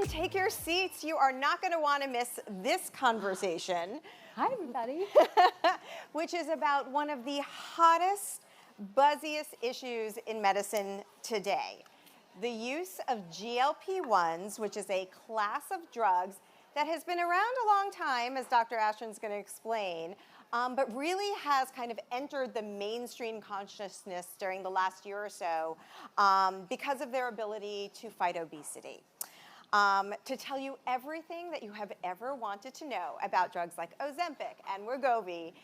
take your seats. You are not going to want to miss this conversation. Hi, everybody. Which is about one of the hottest, buzziest issues in medicine today. The use of GLP-1s, which is a class of drugs that has been around a long time, as Dr. Ashton's going to explain, but really has kind of entered the mainstream consciousness during the last year or so because of their ability to fight obesity. To tell you everything that you have ever wanted to know about drugs like Ozempic and Wegovy,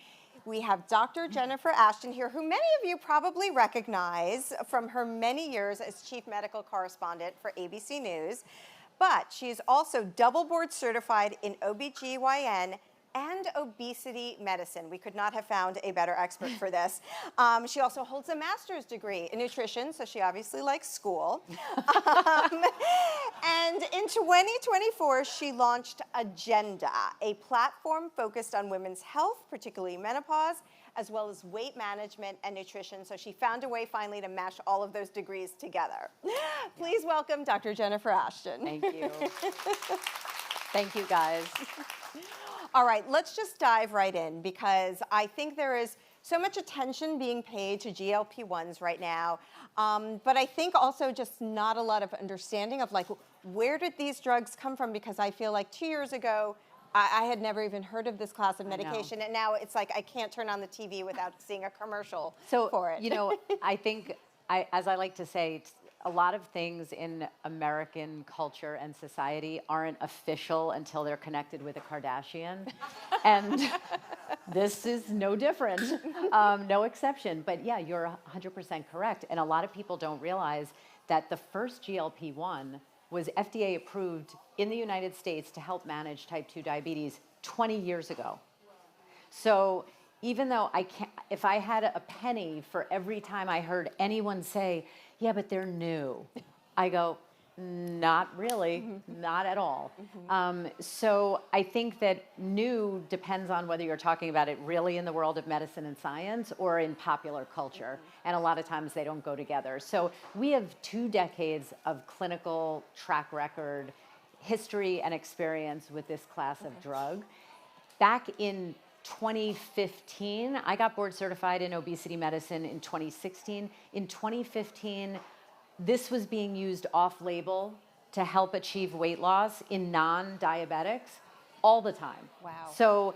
we have Dr. Jennifer Ashton here, who many of you probably recognize from her many years as chief medical correspondent for ABC News. But she is also double board certified in OBGYN and obesity medicine. We could not have found a better expert for this. She also holds a master's degree in nutrition, so she obviously likes school. And in 2024, she launched Agenda, a platform focused on women's health, particularly menopause, as well as weight management and nutrition. So she found a way finally to mash all of those degrees together. Please welcome Dr. Jennifer Ashton. Thank you. Thank you, guys. All right, let's just dive right in because I think there is so much attention being paid to GLP-1s right now, but I think also just not a lot of understanding of like, where did these drugs come from? Because I feel like 2 years ago, I had never even heard of this class of medication, and now it's like I can't turn on the TV without seeing a commercial for it. You know, I think, as I like to say, a lot of things in American culture and society aren't official until they're connected with a Kardashian. And this is no different, no exception. But yeah, you're 100% correct. And a lot of people don't realize that the first GLP-1 was FDA approved in the United States to help manage type 2 diabetes 20 years ago. So even though if I had a penny for every time I heard anyone say, yeah, but they're new, I go, not really, not at all. So I think that new depends on whether you're talking about it really in the world of medicine and science or in popular culture. And a lot of times they don't go together. So we have 2 decades of clinical track record, history and experience with this class of drug. Back in 2015, I got board certified in obesity medicine in 2016. In 2015, this was being used off-label to help achieve weight loss in non-diabetics all the time. Wow. So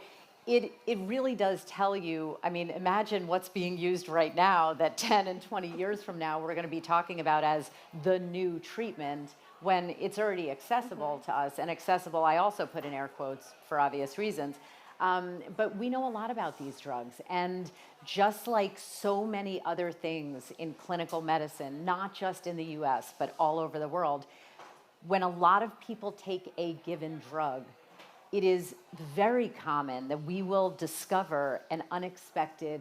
it really does tell you, I mean, imagine what's being used right now that 10 and 20 years from now we're going to be talking about as the new treatment when it's already accessible to us. And accessible, I also put in air quotes for obvious reasons. But we know a lot about these drugs, and just like so many other things in clinical medicine, not just in the US, but all over the world, when a lot of people take a given drug, it is very common that we will discover an unexpected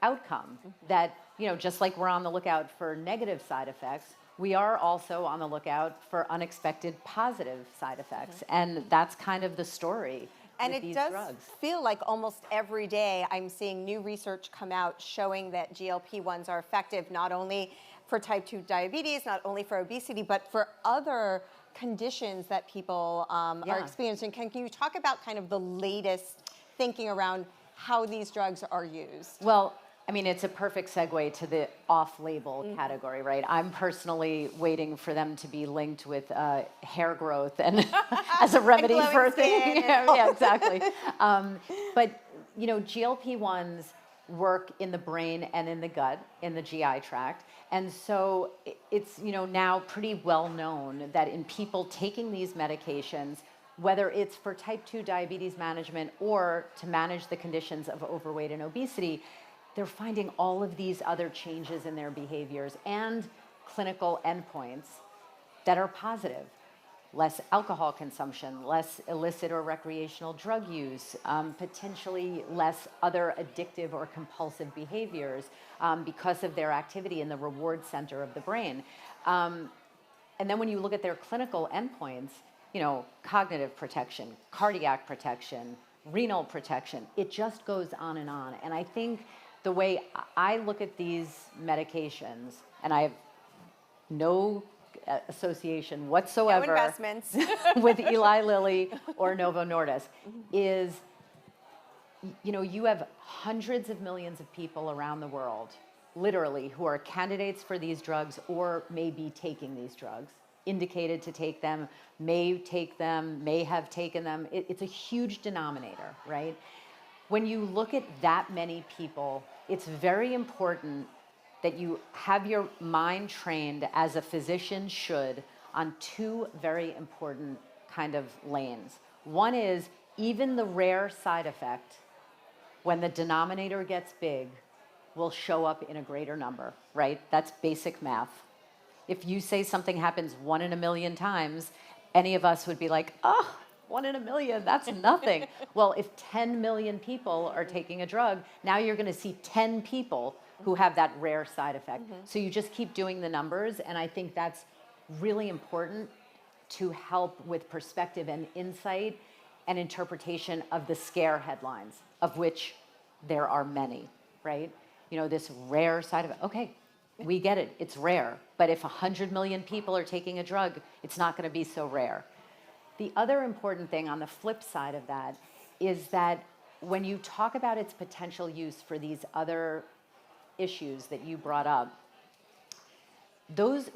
outcome that, you know, just like we're on the lookout for negative side effects, we are also on the lookout for unexpected positive side effects. And that's kind of the story. And it does feel like almost every day I'm seeing new research come out showing that GLP-1s are effective not only for type 2 diabetes, not only for obesity, but for other conditions that people are experiencing. Can you talk about kind of the latest thinking around how these drugs are used? Well, I mean, it's a perfect segue to the off-label category, right? I'm personally waiting for them to be linked with hair growth and as a remedy for things. Yeah, exactly. But, you know, GLP-1s work in the brain and in the gut, in the GI tract. And so it's, you know, now pretty well known that in people taking these medications, whether it's for type 2 diabetes management or to manage the conditions of overweight and obesity, they're finding all of these other changes in their behaviors and clinical endpoints that are positive. Less alcohol consumption, less illicit or recreational drug use, potentially less other addictive or compulsive behaviors because of their activity in the reward center of the brain. And then when you look at their clinical endpoints, you know, cognitive protection, cardiac protection, renal protection, it just goes on. And I think the way I look at these medications, and I have no association No whatsoever investments. with Eli Lilly or Novo Nordisk, is, you have hundreds of millions of people around the world, literally, who are candidates for these drugs or may be taking these drugs, indicated to take them, may take them, may have taken them. It's a huge denominator, right? When you look at that many people, it's very important that you have your mind trained, as a physician should, on two very important kind of lanes. One is, even the rare side effect, when the denominator gets big, will show up in a greater number, right? That's basic math. If you say something happens 1 in a million times, any of us would be like, oh, 1 in a million, that's nothing. Well, if 10 million people are taking a drug, now you're going to see 10 people who have that rare side effect. So you just keep doing the numbers, and I think that's really important to help with perspective and insight and interpretation of the scare headlines, of which there are many, right? This rare side effect. Okay, we get it, it's rare. But if 100 million people are taking a drug, it's not going to be so rare. The other important thing on the flip side of that is that when you talk about its potential use for these other issues that you brought up,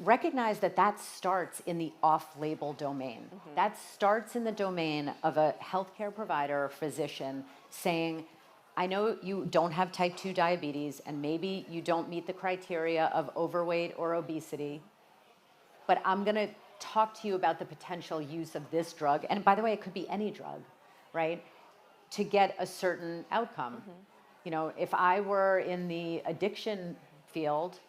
recognize that starts in the off-label domain. That starts in the domain of a healthcare provider or physician saying, I know you don't have type 2 diabetes, and maybe you don't meet the criteria of overweight or obesity, but I'm going to talk to you about the potential use of this drug. And by the way, it could be any drug, right? To get a certain outcome. If I were in the addiction field,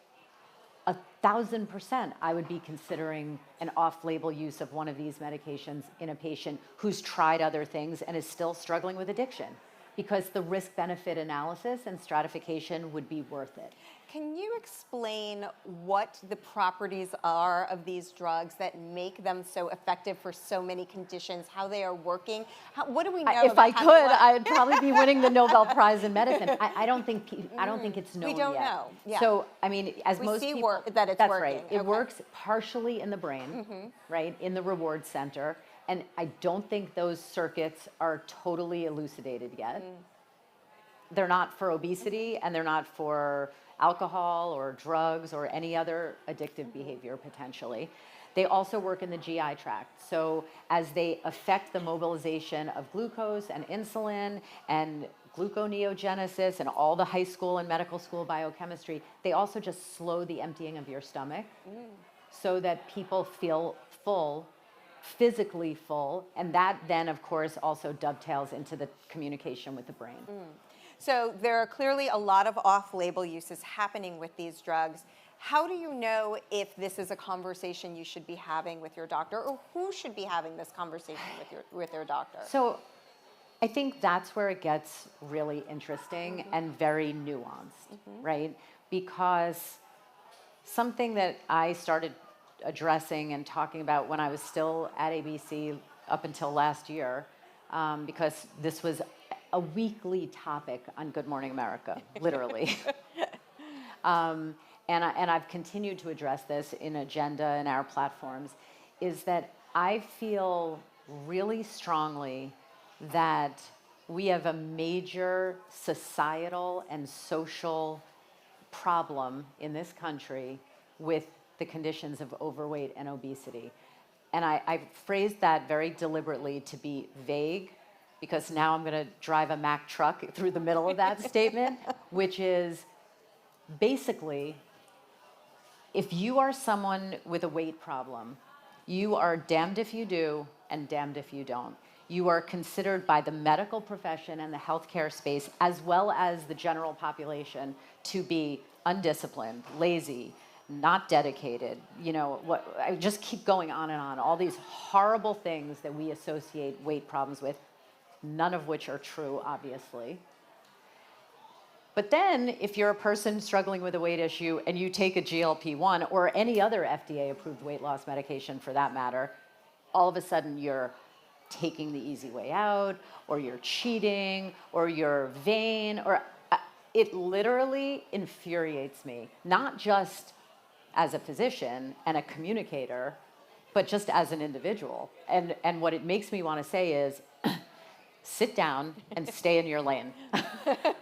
1,000%, I would be considering an off-label use of one of these medications in a patient who's tried other things and is still struggling with addiction, because the risk-benefit analysis and stratification would be worth it. Can you explain what the properties are of these drugs that make them so effective for so many conditions, how they are working? What do we know If about I could, I'd probably be winning the Nobel Prize in medicine. I don't think it's known yet. We don't know. Yeah. So, as we most see people, that it's that's working. right. It works partially in the brain, right, in the reward center. And I don't think those circuits are totally elucidated yet. They're not for obesity, and they're not for alcohol or drugs or any other addictive behavior potentially. They also work in the GI tract. So as they affect the mobilization of glucose and insulin and gluconeogenesis and all the high school and medical school biochemistry, they also just slow the emptying of your stomach so that people feel full, physically full, and that then, of course, also dovetails into the communication with the brain. So there are clearly a lot of off-label uses happening with these drugs. How do you know if this is a conversation you should be having with your doctor, or who should be having this conversation with their doctor? So I think that's where it gets really interesting and very nuanced, right? Because something that I started addressing and talking about when I was still at ABC up until last year, because this was a weekly topic on Good Morning America, literally. And I've continued to address this in agenda and our platforms, is that I feel really strongly that we have a major societal and social problem in this country with the conditions of overweight and obesity. And I phrased that very deliberately to be vague, because now I'm going to drive a Mack truck through the middle of that statement, which is basically, if you are someone with a weight problem, you are damned if you do and damned if you don't. You are considered by the medical profession and the healthcare space, as well as the general population, to be undisciplined, lazy, not dedicated. I just keep going on and on. All these horrible things that we associate weight problems with, none of which are true, obviously. But then, if you're a person struggling with a weight issue and you take a GLP-1 or any other FDA-approved weight loss medication for that matter, all of a sudden you're taking the easy way out, or you're cheating, or you're vain, or it literally infuriates me. Not just as a physician and a communicator, but just as an individual. And what it makes me want to say is, sit down and stay in your lane.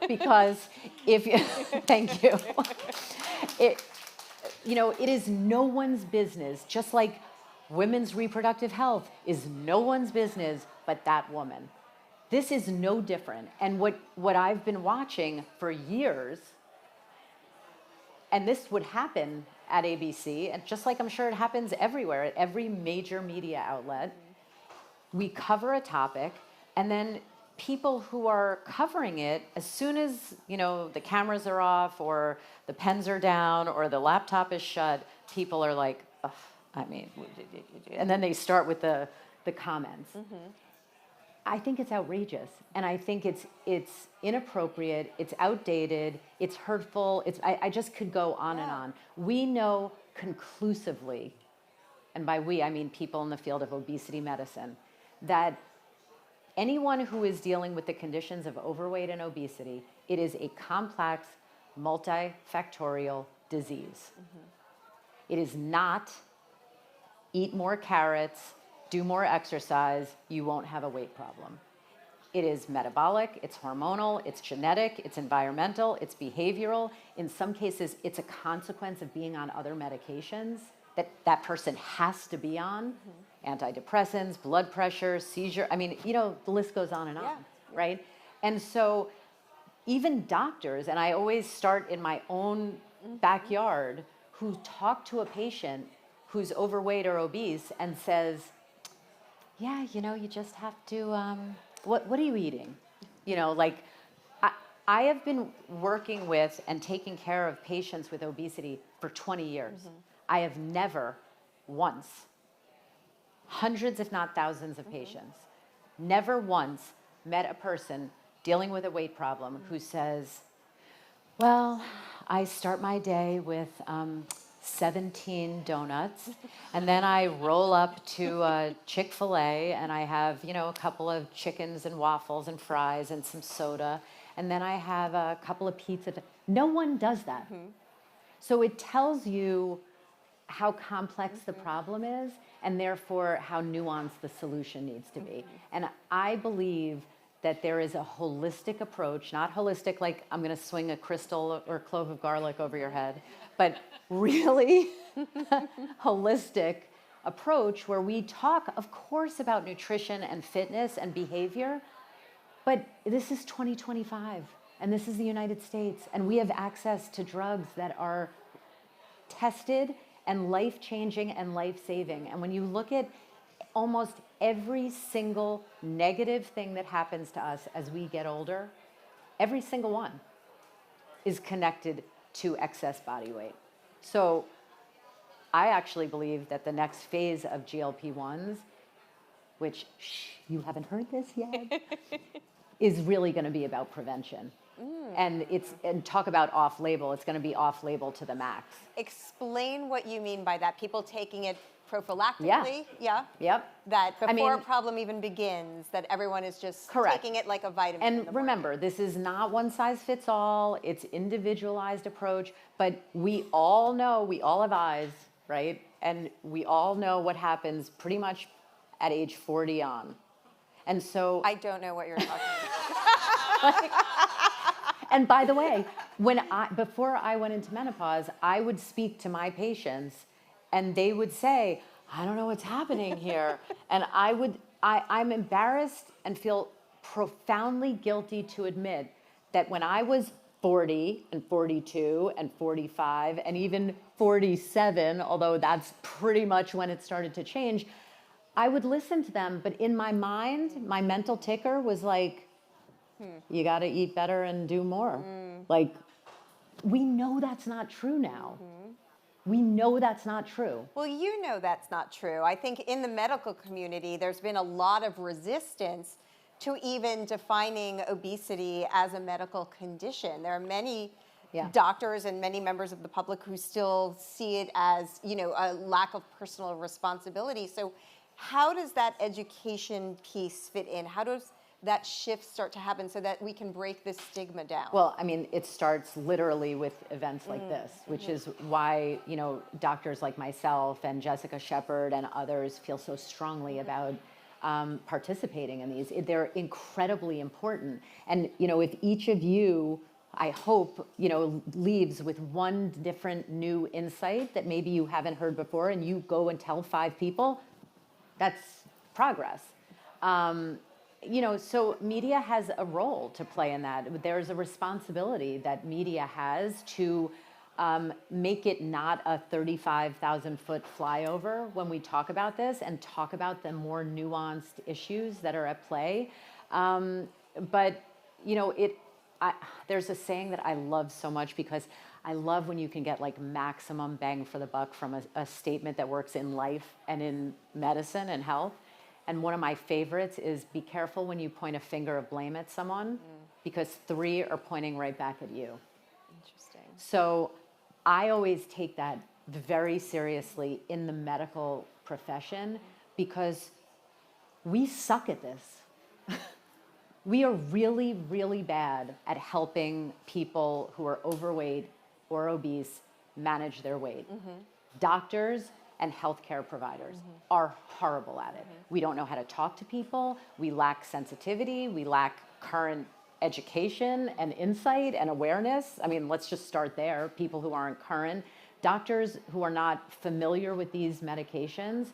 Because if you, thank you. It is no one's business, just like women's reproductive health is no one's business but that woman. This is no different. And what I've been watching for years, and this would happen at ABC, and just like I'm sure it happens everywhere, at every major media outlet, we cover a topic, and then people who are covering it, as soon as the cameras are off or the pens are down or the laptop is shut, people are like, ugh, and then they start with the comments. I think it's outrageous, and I think it's inappropriate, it's outdated, it's hurtful, I just could go on and on. We know conclusively, and by we I mean people in the field of obesity medicine, that anyone who is dealing with the conditions of overweight and obesity, it is a complex, multifactorial disease. It is not eat more carrots, do more exercise, you won't have a weight problem. It is metabolic, it's hormonal, it's genetic, it's environmental, it's behavioral. In some cases, it's a consequence of being on other medications that person has to be on. Antidepressants, blood pressure, seizure. The list goes on and on, right? And so even doctors, and I always start in my own backyard, who talk to a patient who's overweight or obese and says, yeah, you just have to, what are you eating? I have been working with and taking care of patients with obesity for 20 years. I have never once, hundreds if not thousands of patients, never once met a person dealing with a weight problem who says, well, I start my day with 17 donuts, and then I roll up to Chick-fil-A, and I have, a couple of chickens and waffles and fries and some soda, and then I have a couple of pizza. No one does that. So it tells you how complex the problem is, and therefore how nuanced the solution needs to be. And I believe that there is a holistic approach, not holistic like I'm going to swing a crystal or clove of garlic over your head, but really holistic approach where we talk, of course, about nutrition and fitness and behavior, but this is 2025, and this is the United States, and we have access to drugs that are tested and life-changing and life-saving. And when you look at almost every single negative thing that happens to us as we get older, every single one is connected to excess body weight. So I actually believe that the next phase of GLP-1s, which, you haven't heard this yet, is really going to be about prevention. And talk about off-label, it's going to be off-label to the max. Explain what you mean by that. People taking it prophylactically? Yeah. Yep. That before a problem even begins, that everyone is just taking it like a vitamin. And remember, this is not one size fits all. It's individualized approach. But we all know, we all have eyes, right? And we all know what happens pretty much at age 40 on. And so I don't know what you're talking about. And by the way, before I went into menopause, I would speak to my patients and they would say, I don't know what's happening here. And I'm embarrassed and feel profoundly guilty to admit that when I was 40 and 42 and 45 and even 47, although that's pretty much when it started to change, I would listen to them. But in my mind, my mental ticker was like, you got to eat better and do more. Like, we know that's not true now. We know that's not true. Well, you know that's not true. I think in the medical community, there's been a lot of resistance to even defining obesity as a medical condition. There are many doctors and many members of the public who still see it as, a lack of personal responsibility. So how does that education piece fit in? How does that shifts start to happen so that we can break this stigma down? Well, I mean, it starts literally with events like this, which is why, doctors like myself and Jessica Shepard and others feel so strongly about participating in these. They're incredibly important. And, if each of you, I hope, leaves with one different new insight that maybe you haven't heard before, and you go and tell 5 people, that's progress. So media has a role to play in that. There's a responsibility that media has to make it not a 35,000-foot flyover when we talk about this and talk about the more nuanced issues that are at play. But, there's a saying that I love so much because I love when you can get like maximum bang for the buck from a statement that works in life and in medicine and health. And one of my favorites is be careful when you point a finger of blame at someone because 3 are pointing right back at you. Interesting. So I always take that very seriously in the medical profession because we suck at this. We are really, really bad at helping people who are overweight or obese manage their weight. Doctors and healthcare providers are horrible at it. We don't know how to talk to people. We lack sensitivity. We lack current education and insight and awareness. I mean, let's just start there. People who aren't current. Doctors who are not familiar with these medications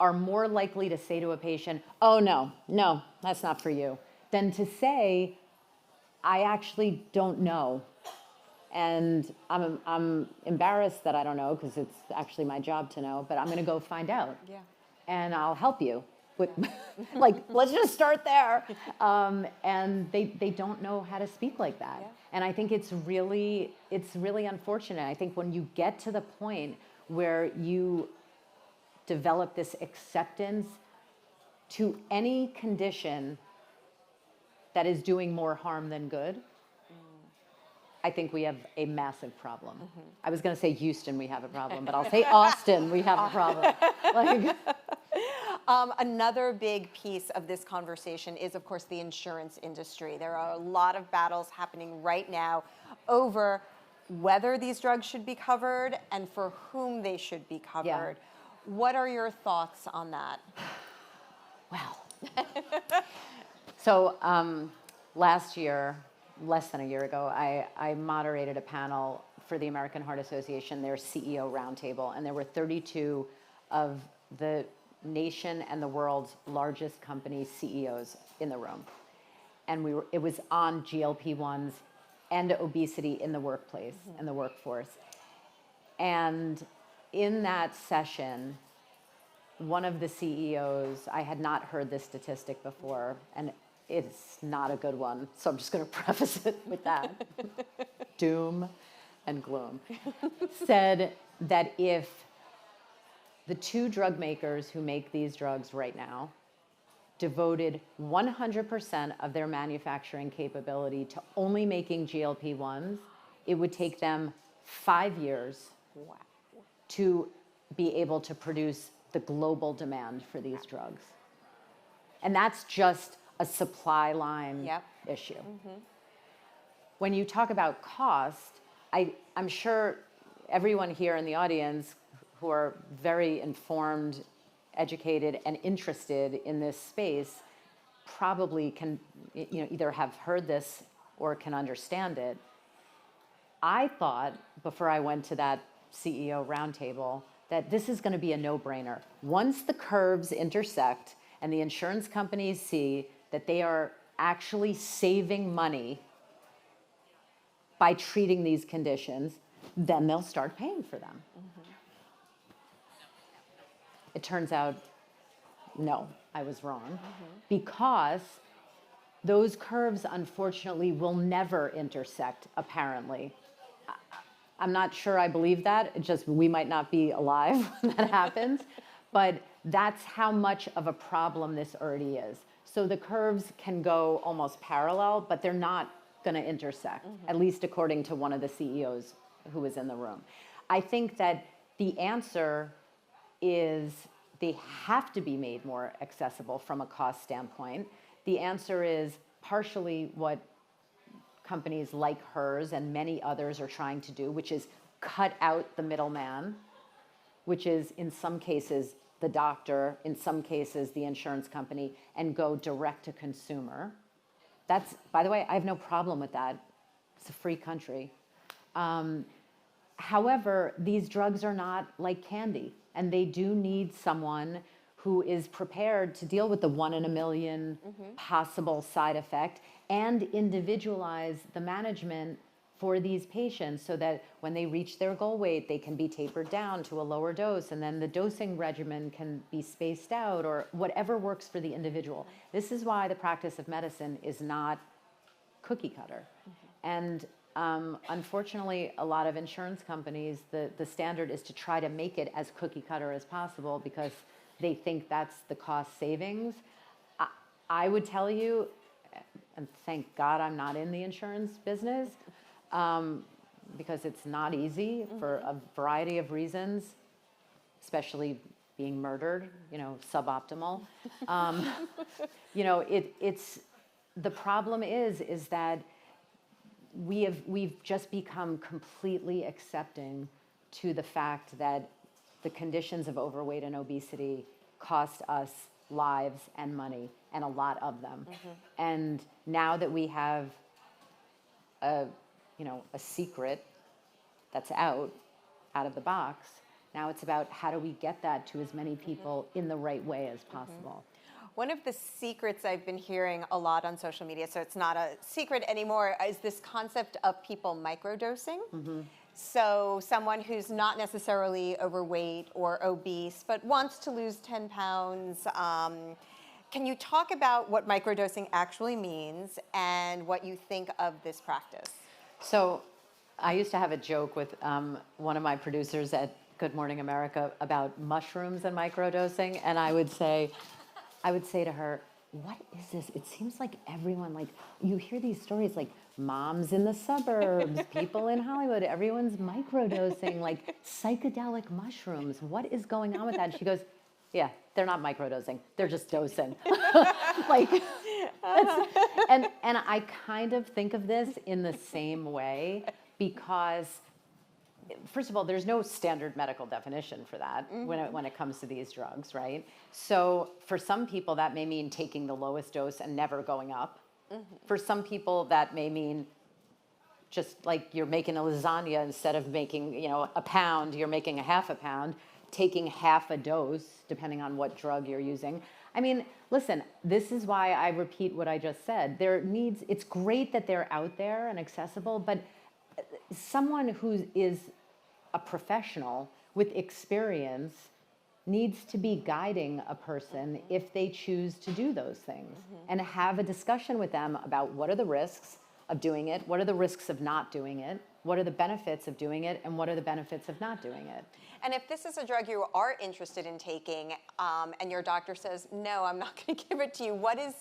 are more likely to say to a patient, oh, no, that's not for you, than to say, I actually don't know. And I'm embarrassed that I don't know because it's actually my job to know, but I'm going to go find out. Yeah. And I'll help you. With, let's just start there. And they don't know how to speak like that. Yeah. And I think it's really unfortunate. I think when you get to the point where you develop this acceptance to any condition that is doing more harm than good, I think we have a massive problem. I was going to say Houston, we have a problem, but I'll say Austin, we have a problem. Another big piece of this conversation is, of course, the insurance industry. There are a lot of battles happening right now over whether these drugs should be covered and for whom they should be covered. Yeah. What are your thoughts on that? Well, so last year, less than a year ago, I moderated a panel for the American Heart Association, their CEO roundtable, and there were 32 of the nation and the world's largest company CEOs in the room. And it was on GLP-1s and obesity in the workplace and the workforce. And in that session, one of the CEOs, I had not heard this statistic before, and it's not a good one, so I'm just going to preface it with that. Doom and gloom. Said that if the 2 drug makers who make these drugs right now devoted 100% of their manufacturing capability to only making GLP-1s, it would take them 5 years to be able to produce the global demand for these drugs. And that's just a supply line issue. When you talk about cost, I'm sure everyone here in the audience who are very informed, educated, and interested in this space probably can either have heard this or can understand it. I thought, before I went to that CEO roundtable, that this is going to be a no-brainer. Once the curves intersect and the insurance companies see that they are actually saving money by treating these conditions, then they'll start paying for them. It turns out, no, I was wrong, because those curves, unfortunately, will never intersect, apparently. I'm not sure I believe that. It's just we might not be alive when that happens. But that's how much of a problem this already is. So the curves can go almost parallel, but they're not going to intersect, at least according to one of the CEOs who was in the room. I think that the answer is they have to be made more accessible from a cost standpoint. the answer is partially what companies like hers and many others are trying to do, which is cut out the middleman, which is in some cases the doctor, in some cases the insurance company, and go direct to consumer. That's, by the way, I have no problem with that. It's a free country. However, these drugs are not like candy, and they do need someone who is prepared to deal with the 1 in a million possible side effect and individualize the management for these patients so that when they reach their goal weight, they can be tapered down to a lower dose, and then the dosing regimen can be spaced out, or whatever works for the individual. This is why the practice of medicine is not cookie cutter. And unfortunately, a lot of insurance companies, the standard is to try to make it as cookie cutter as possible because they think that's the cost savings. I would tell you, and thank God I'm not in the insurance business, because it's not easy for a variety of reasons, especially being murdered, suboptimal. It's the problem is that we've just become completely accepting to the fact that the conditions of overweight and obesity cost us lives and money, and a lot of them. And now that we have a secret that's out of the box, now it's about how do we get that to as many people in the right way as possible. One of the secrets I've been hearing a lot on social media, so it's not a secret anymore, is this concept of people microdosing. So someone who's not necessarily overweight or obese, but wants to lose 10 pounds. Can you talk about what microdosing actually means and what you think of this practice? So I used to have a joke with one of my producers at Good Morning America about mushrooms and microdosing, and I would say to her, what is this? It seems like everyone, you hear these stories like moms in the suburbs, people in Hollywood, everyone's microdosing, psychedelic mushrooms. What is going on with that? And she goes, yeah, they're not microdosing. They're just dosing. And I kind of think of this in the same way because, first of all, there's no standard medical definition for that when it comes to these drugs, right? So for some people, that may mean taking the lowest dose and never going up. For some people, that may mean just like you're making a lasagna, instead of making a pound, you're making a half a pound, taking half a dose, depending on what drug you're using. I mean, listen, this is why I repeat what I just said. It's great that they're out there and accessible, but someone who is a professional with experience needs to be guiding a person if they choose to do those things, and have a discussion with them about what are the risks of doing it, what are the risks of not doing it, what are the benefits of doing it, and what are the benefits of not doing it. And if this is a drug you are interested in taking, and your doctor says, no, I'm not going to give it to you, what is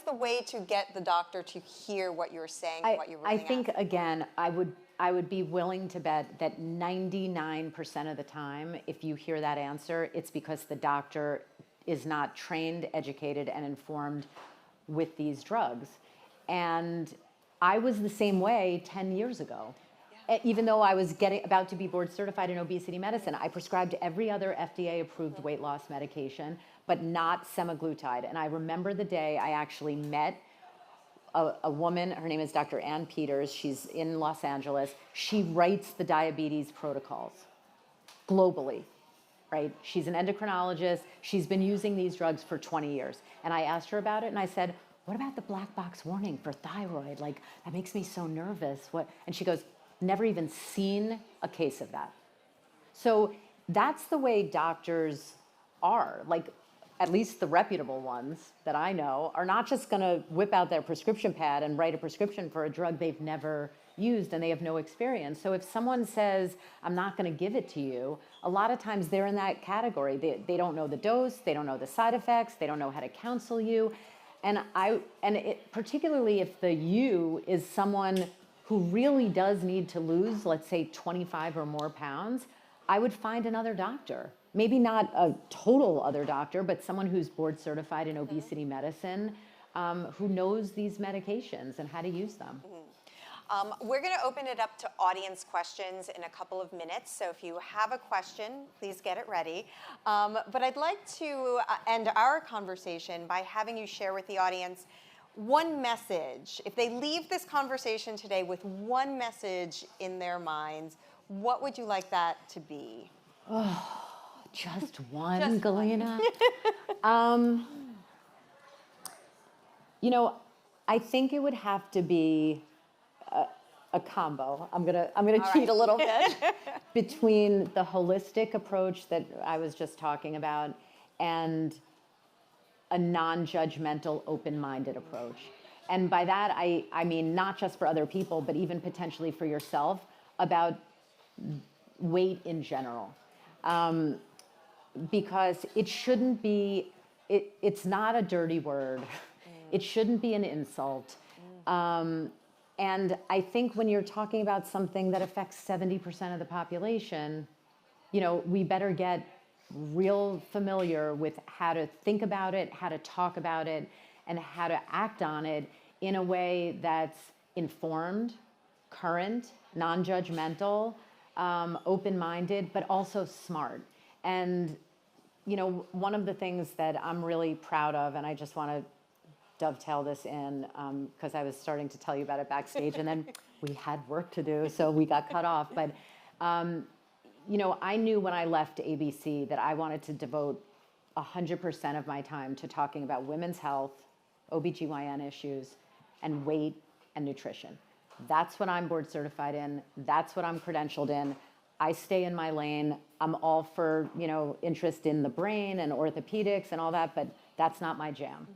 the way to get the doctor to hear what you're saying, what you're really I think, again, I would be willing to bet that 99% of the time, if you hear that answer, it's because the doctor is not trained, educated, and informed with these drugs. And I was the same way 10 years ago. Even though I was about to be board certified in obesity medicine, I prescribed every other FDA-approved weight loss medication, but not semaglutide. And I remember the day I actually met a woman, her name is Dr. Ann Peters. She's in Los Angeles. She writes the diabetes protocols globally, right? She's an endocrinologist. She's been using these drugs for 20 years. And I asked her about it, and I said, what about the black box warning for thyroid? That makes me so nervous. And she goes, never even seen a case of that. So that's the way doctors are. At least the reputable ones that I know are not just going to whip out their prescription pad and write a prescription for a drug they've never used and they have no experience. So if someone says, I'm not going to give it to you, a lot of times they're in that category. They don't know the dose, they don't know the side effects, they don't know how to counsel you. And particularly if the you is someone who really does need to lose, let's say 25 or more pounds, I would find another doctor. maybe not a total other doctor, but someone who's board certified in obesity medicine, who knows these medications and how to use them. We're going to open it up to audience questions in a couple of minutes. So if you have a question, please get it ready. But I'd like to end our conversation by having you share with the audience one message. If they leave this conversation today with one message in their minds, what would you like that to be? Oh, just one, Galina? You know, I think it would have to be a combo. I'm gonna cheat a little bit between the holistic approach that I was just talking about and a non-judgmental, open-minded approach. And by that, I mean not just for other people, but even potentially for yourself, about weight in general. Because it shouldn't be, it's not a dirty word. It shouldn't be an insult. And I think when you're talking about something that affects 70% of the population, you know, we better get real familiar with how to think about it, how to talk about it, and how to act on it in a way that's informed, current, non-judgmental, open-minded, but also smart. And, you know, one of the things that I'm really proud of, and I just want to dovetail this in, because I was starting to tell you about it backstage, and then we had work to do, so we got cut off. But, you know, I knew when I left ABC that I wanted to devote 100% of my time to talking about women's health, OBGYN issues, and weight and nutrition. That's what I'm board certified in. That's what I'm credentialed in. I stay in my lane. I'm all for, you know, interest in the brain and orthopedics and all that, but that's not my jam.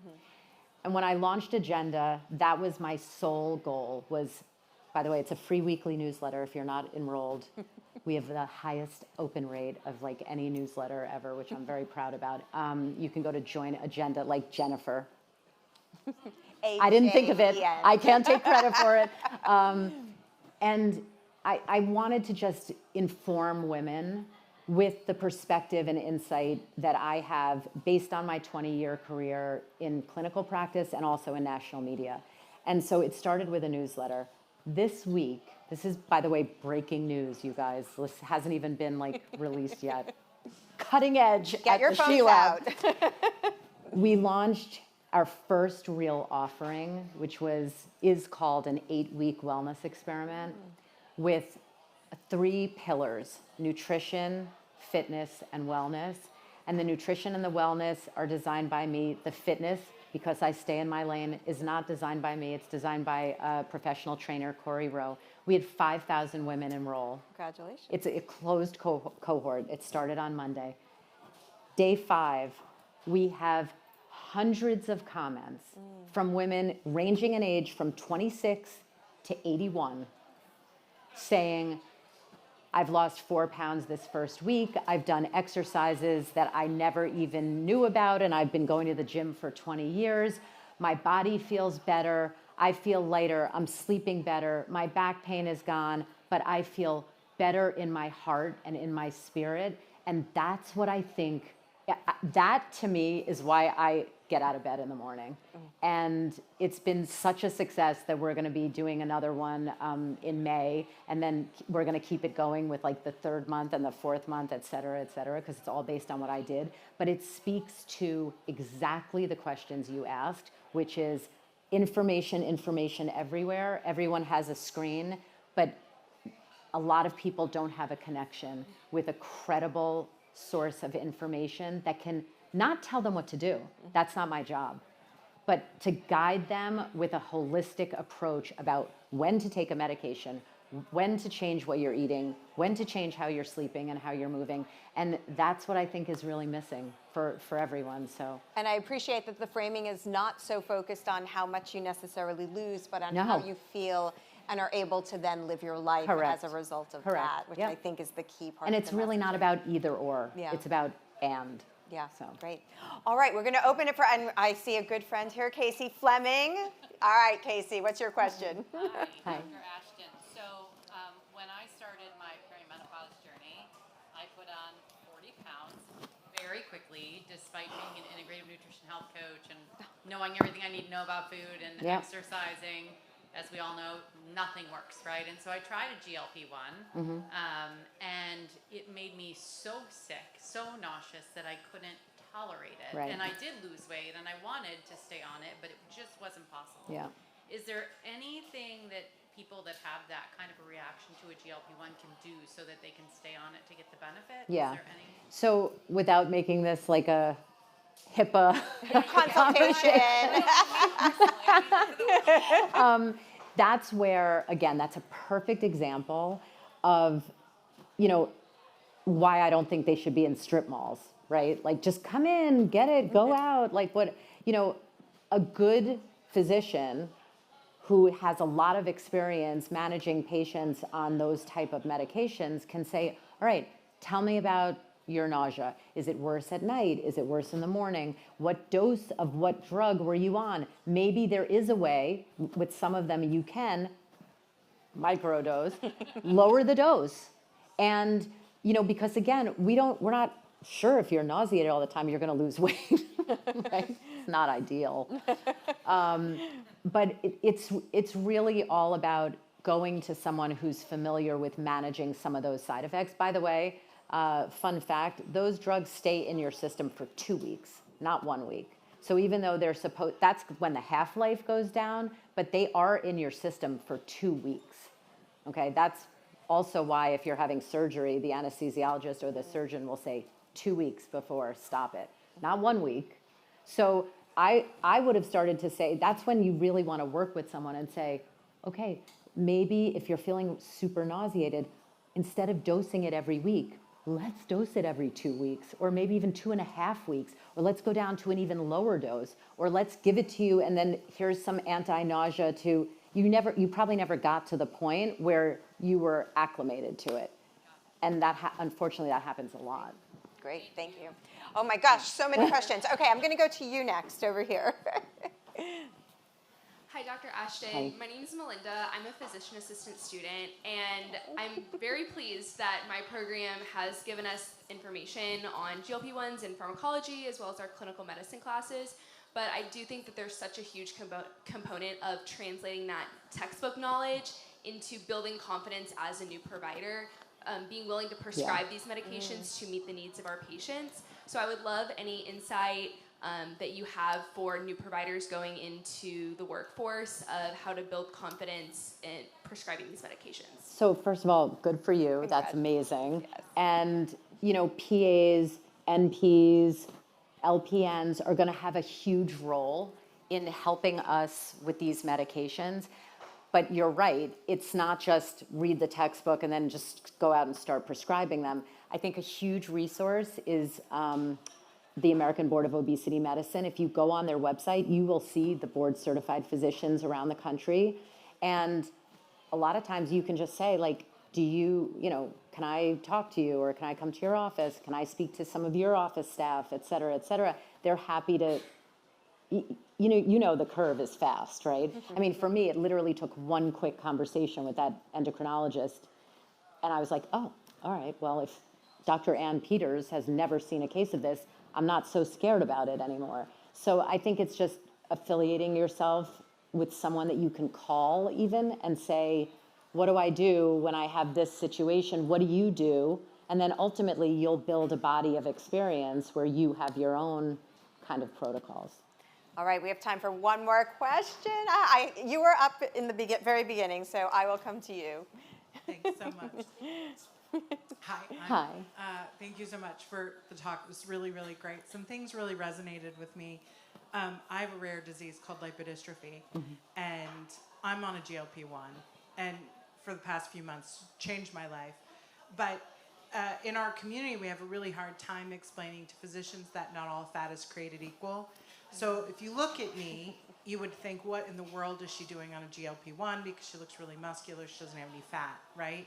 And when I launched Agenda, that was my sole goal was, by the way, it's a free weekly newsletter if you're not enrolled. We have the highest open rate of like any newsletter ever, which I'm very proud about. You can go to join Agenda like Jennifer. I didn't think of it. I can't take credit for it. And I wanted to just inform women with the perspective and insight that I have based on my 20-year career in clinical practice and also in national media. And so it started with a newsletter. This week, this is, by the way, breaking news, you guys. This hasn't even been like released yet. Cutting edge Get at your the phones She Lab. out. We launched our first real offering, which is called an 8-week wellness experiment with 3 pillars: nutrition, fitness, and wellness. And the nutrition and the wellness are designed by me. The fitness, because I stay in my lane, is not designed by me. It's designed by a professional trainer, Corey Rowe. We had 5,000 women enroll. Congratulations. It's a closed cohort. It started on Monday. Day 5, we have hundreds of comments from women ranging in age from 26 to 81 saying, I've lost 4 pounds this first week. I've done exercises that I never even knew about, and I've been going to the gym for 20 years. My body feels better. I feel lighter. I'm sleeping better. My back pain is gone, but I feel better in my heart and in my spirit. And that's what I think, that to me is why I get out of bed in the morning. And it's been such a success that we're going to be doing another one in May, and then we're going to keep it going with like the 3rd month and the 4th month, et cetera, because it's all based on what I did. But it speaks to exactly the questions you asked, which is information everywhere. Everyone has a screen, but a lot of people don't have a connection with a credible source of information that can not tell them what to do. That's not my job. But to guide them with a holistic approach about when to take a medication, when to change what you're eating, when to change how you're sleeping and how you're moving. And that's what I think is really missing for everyone. So. And I appreciate that the framing is not so focused on how much you necessarily lose, but on how you feel and are able to then live your life as a result of that, which I think is the key part. And it's really not about either or. Yeah. It's about and. Yeah, so great. All right, we're going to open it for, and I see a good friend here, Casey Fleming. All right, Casey, what's your question? Hi, Dr. Ashton. So when I started my perimenopause journey, I put on 40 pounds. quickly, despite being an integrative nutrition health coach and knowing everything I need to know about food and exercising. As we all know, nothing works, right? And so I tried a GLP-1, and it made me so sick, so nauseous that I couldn't tolerate it. Right. And I did lose weight, and I wanted to stay on it, but it just wasn't possible. Yeah. Is there anything that people that have that kind of a reaction to a GLP-1 can do so that they can stay on it to get the benefit? Yeah. Is there any? So without making this like a HIPAA Consultation. That's where, again, that's a perfect example of, why I don't think they should be in strip malls, right? Like, just come in, get it, go out. Like, a good physician who has a lot of experience managing patients on those type of medications can say, all right, tell me about your nausea. Is it worse at night? Is it worse in the morning? What dose of what drug were you on? Maybe there is a way, with some of them you can microdose, lower the dose. And, because again, we're not sure if you're nauseated all the time, you're going to lose weight, right? It's not ideal. But it's really all about going to someone who's familiar with managing some of those side effects. By the way, fun fact, those drugs stay in your system for 2 weeks, not 1 week. So even though that's when the half-life goes down, but they are in your system for 2 weeks. Okay, that's also why if you're having surgery, the anesthesiologist or the surgeon will say 2 weeks before, stop it, not 1 week. So I would have started to say, that's when you really want to work with someone and say, okay, maybe if you're feeling super nauseated, instead of dosing it every week, let's dose it every 2 weeks, or maybe even 2.5 weeks, or let's go down to an even lower dose, or let's give it to you and then here's some anti-nausea to, you probably never got to the point where you were acclimated to it. And unfortunately that happens a lot. Great, thank you. Oh my gosh, so many questions. Okay, I'm gonna go to you next over here. Hi, Dr. Ashton. Hi. My name is Melinda. I'm a physician assistant student, and I'm very pleased that my program has given us information on GLP-1s and pharmacology, as well as our clinical medicine classes. But I do think that there's such a huge component of translating that textbook knowledge into building confidence as a new provider, being willing to prescribe these medications to meet the needs of our patients. So I would love any insight that you have for new providers going into the workforce of how to build confidence in prescribing these medications. So first of all, good for you. That's amazing. Yes. And, PAs, NPs, LPNs are going to have a huge role in helping us with these medications. But you're right. It's not just read the textbook and then just go out and start prescribing them. I think a huge resource is the American Board of Obesity Medicine. If you go on their website, you will see the board certified physicians around the country. And a lot of times you can just say, like, can I talk to you, or can I come to your office? Can I speak to some of your office staff, et cetera, et cetera? They're happy to, the curve is fast, right? I mean, for me, it literally took one quick conversation with that endocrinologist. And I was like, oh, all right, well, if Dr. Ann Peters has never seen a case of this, I'm not so scared about it anymore. So I think it's just affiliating yourself with someone that you can call even and say, what do I do when I have this situation? What do you do? And then ultimately you'll build a body of experience where you have your own kind of protocols. All right, we have time for one more question. You were up in the very beginning, so I will come to you. Thanks so much. Hi. Hi. Thank you so much for the talk. It was really, really great. Some things really resonated with me. I have a rare disease called lipodystrophy, and I'm on a GLP-1, and for the past few months, changed my life. But in our community, we have a really hard time explaining to physicians that not all fat is created equal. So if you look at me, you would think, what in the world is she doing on a GLP-1? Because she looks really muscular, she doesn't have any fat, right?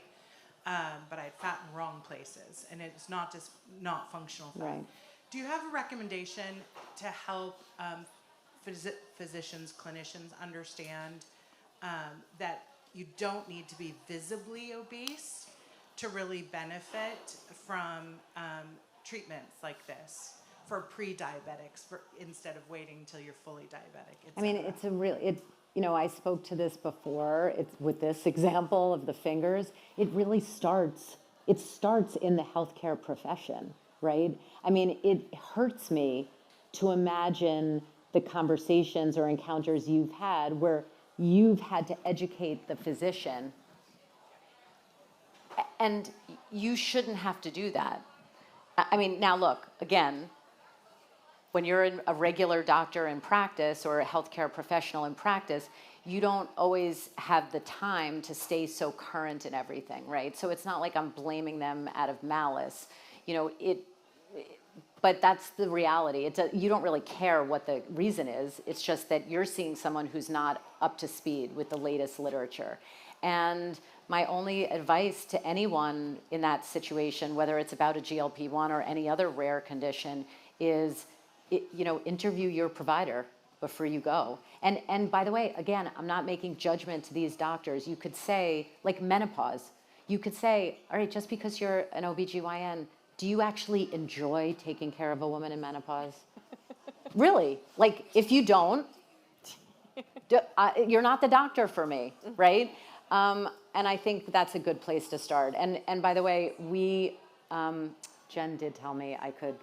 But I had fat in the wrong places, and it's not just not functional fat. Right. Do you have a recommendation to help physicians, clinicians understand that you don't need to be visibly obese to really benefit from treatments like this? for pre-diabetics instead of waiting until you're fully diabetic. I mean, it's a real, you know, I spoke to this before, it's with this example of the fingers, it really starts in the healthcare profession, right? I mean, it hurts me to imagine the conversations or encounters you've had where you've had to educate the physician, and you shouldn't have to do that. I mean, now look, again, when you're a regular doctor in practice or a healthcare professional in practice, you don't always have the time to stay so current in everything, right? So it's not like I'm blaming them out of malice. You know, but that's the reality. You don't really care what the reason is. It's just that you're seeing someone who's not up to speed with the latest literature. And my only advice to anyone in that situation, whether it's about a GLP-1 or any other rare condition, is, you know, interview your provider before you go. And by the way, again, I'm not making judgment to these doctors. You could say, like menopause, you could say, all right, just because you're an OBGYN, do you actually enjoy taking care of a woman in menopause? Really? Like, if you don't, you're not the doctor for me, right? And I think that's a good place to start. And by the way, Jen did tell me I could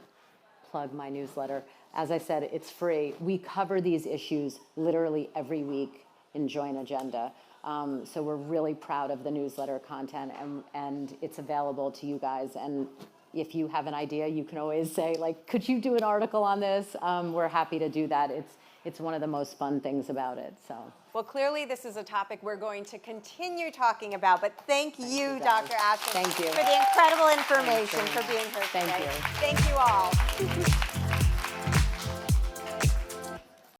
plug my newsletter. As I said, it's free. We cover these issues literally every week in Join Agenda. So we're really proud of the newsletter content, and it's available to you guys. And if you have an idea, you can always say, like, could you do an article on this? We're happy to do that. It's one of the most fun things about it. So. Well, clearly this is a topic we're going to continue talking about, but thank you, Dr. Ashton, Thank you. for the incredible information, for being here today. Thank you. Thank you all.